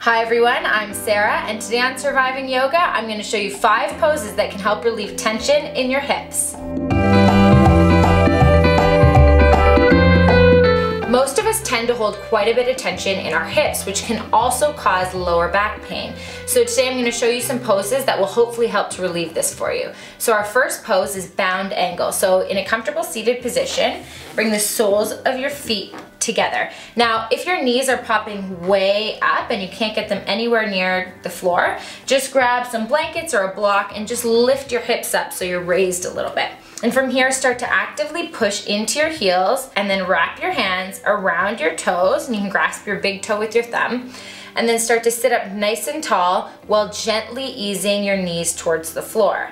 Hi everyone, I'm Sarah, and today on Surviving Yoga, I'm going to show you 5 poses that can help relieve tension in your hips. Most of us tend to hold quite a bit of tension in our hips, which can also cause lower back pain. So today I'm going to show you some poses that will hopefully help to relieve this for you. So our first pose is bound angle. So in a comfortable seated position, bring the soles of your feet together. Now, if your knees are popping way up and you can't get them anywhere near the floor, just grab some blankets or a block and just lift your hips up so you're raised a little bit. And from here, start to actively push into your heels and then wrap your hands around your toes, and you can grasp your big toe with your thumb, and then start to sit up nice and tall while gently easing your knees towards the floor.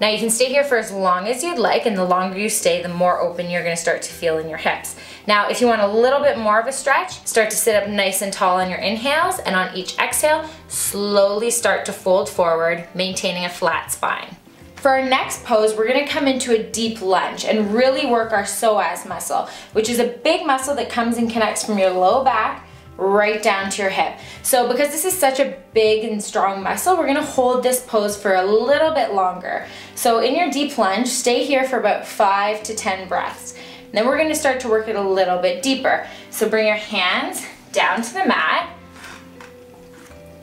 Now you can stay here for as long as you'd like, and the longer you stay, the more open you're going to start to feel in your hips. Now if you want a little bit more of a stretch, start to sit up nice and tall on your inhales, and on each exhale, slowly start to fold forward, maintaining a flat spine. For our next pose, we're going to come into a deep lunge and really work our psoas muscle, which is a big muscle that comes and connects from your low back right down to your hip. So because this is such a big and strong muscle, we're going to hold this pose for a little bit longer. So in your deep lunge, stay here for about 5 to 10 breaths. And then we're going to start to work it a little bit deeper. So bring your hands down to the mat,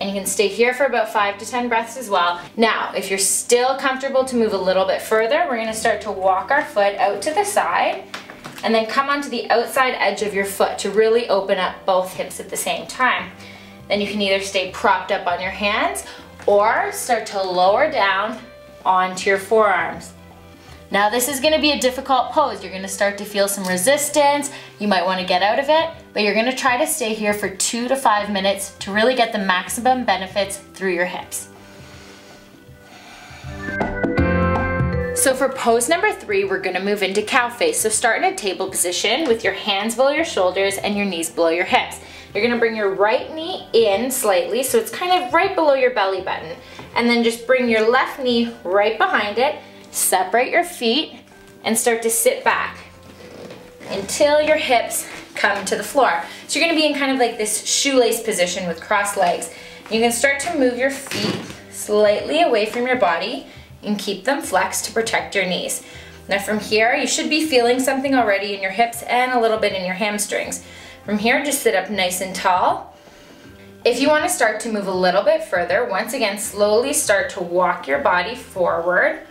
and you can stay here for about 5 to 10 breaths as well. Now, if you're still comfortable to move a little bit further, we're going to start to walk our foot out to the side and then come onto the outside edge of your foot to really open up both hips at the same time. Then you can either stay propped up on your hands or start to lower down onto your forearms. Now this is going to be a difficult pose. You're going to start to feel some resistance. You might want to get out of it, but you're going to try to stay here for 2 to 5 minutes to really get the maximum benefits through your hips. So for pose number 3, we're going to move into cow face. So start in a table position with your hands below your shoulders and your knees below your hips. You're going to bring your right knee in slightly, so it's kind of right below your belly button. And then just bring your left knee right behind it. Separate your feet and start to sit back until your hips come to the floor. So you're going to be in kind of like this shoelace position with crossed legs. You can start to move your feet slightly away from your body and keep them flexed to protect your knees. Now from here, you should be feeling something already in your hips and a little bit in your hamstrings. From here, just sit up nice and tall. If you want to start to move a little bit further, once again, slowly start to walk your body forward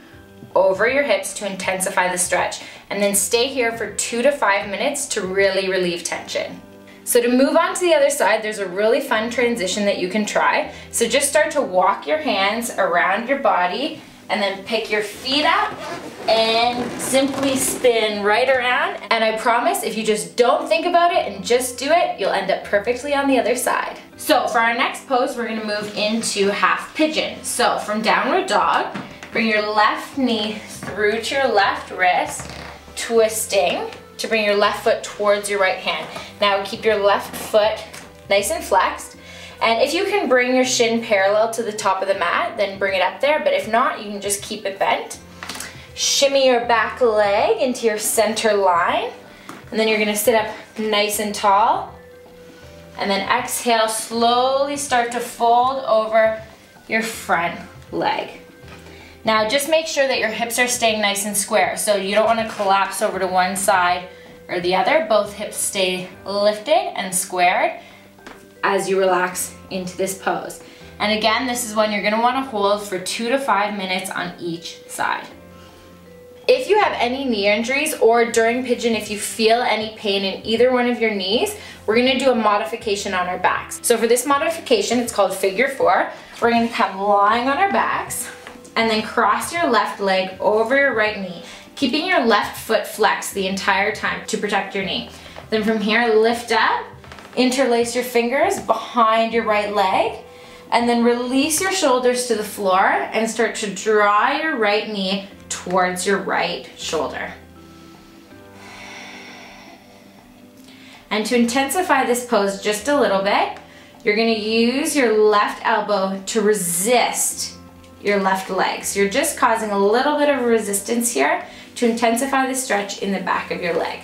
over your hips to intensify the stretch, and then stay here for 2 to 5 minutes to really relieve tension. So to move on to the other side, there's a really fun transition that you can try. So just start to walk your hands around your body and then pick your feet up and simply spin right around. And I promise if you just don't think about it and just do it, you'll end up perfectly on the other side. So for our next pose, we're going to move into half pigeon. So from downward dog, bring your left knee through to your left wrist, twisting to bring your left foot towards your right hand. Now keep your left foot nice and flexed. And if you can bring your shin parallel to the top of the mat, then bring it up there. But if not, you can just keep it bent. Shimmy your back leg into your center line. And then you're going to sit up nice and tall. And then exhale, slowly start to fold over your front leg. Now just make sure that your hips are staying nice and square, so you don't want to collapse over to one side or the other. Both hips stay lifted and squared as you relax into this pose. And again, this is one you're going to want to hold for 2 to 5 minutes on each side. If you have any knee injuries, or during Pigeon if you feel any pain in either one of your knees, we're going to do a modification on our backs. So for this modification, it's called figure 4. We're going to come lying on our backs and then cross your left leg over your right knee, keeping your left foot flexed the entire time to protect your knee. Then from here, lift up, interlace your fingers behind your right leg, and then release your shoulders to the floor and start to draw your right knee towards your right shoulder. And to intensify this pose just a little bit, you're going to use your left elbow to resist your left leg. So you're just causing a little bit of resistance here to intensify the stretch in the back of your leg.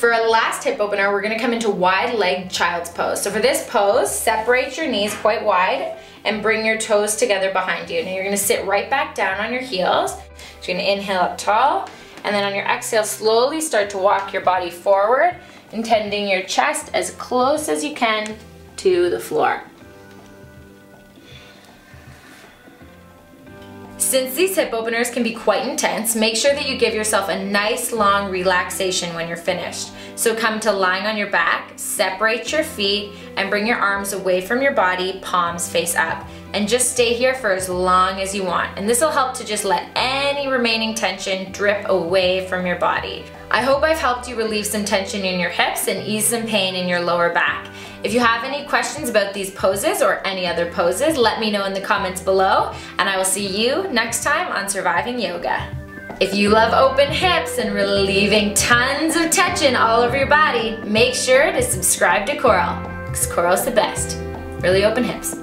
For our last hip opener, we're gonna come into wide leg child's pose. So for this pose, separate your knees quite wide and bring your toes together behind you. Now you're gonna sit right back down on your heels. So you're gonna inhale up tall, and then on your exhale, slowly start to walk your body forward, intending your chest as close as you can to the floor. Since these hip openers can be quite intense, make sure that you give yourself a nice long relaxation when you're finished. So come to lying on your back, separate your feet, and bring your arms away from your body, palms face up. And just stay here for as long as you want. And this will help to just let any remaining tension drip away from your body. I hope I've helped you relieve some tension in your hips and ease some pain in your lower back. If you have any questions about these poses or any other poses, let me know in the comments below, and I will see you next time on Surviving Yoga. If you love open hips and relieving tons of tension all over your body, make sure to subscribe to Coral, because Coral's the best. Really open hips.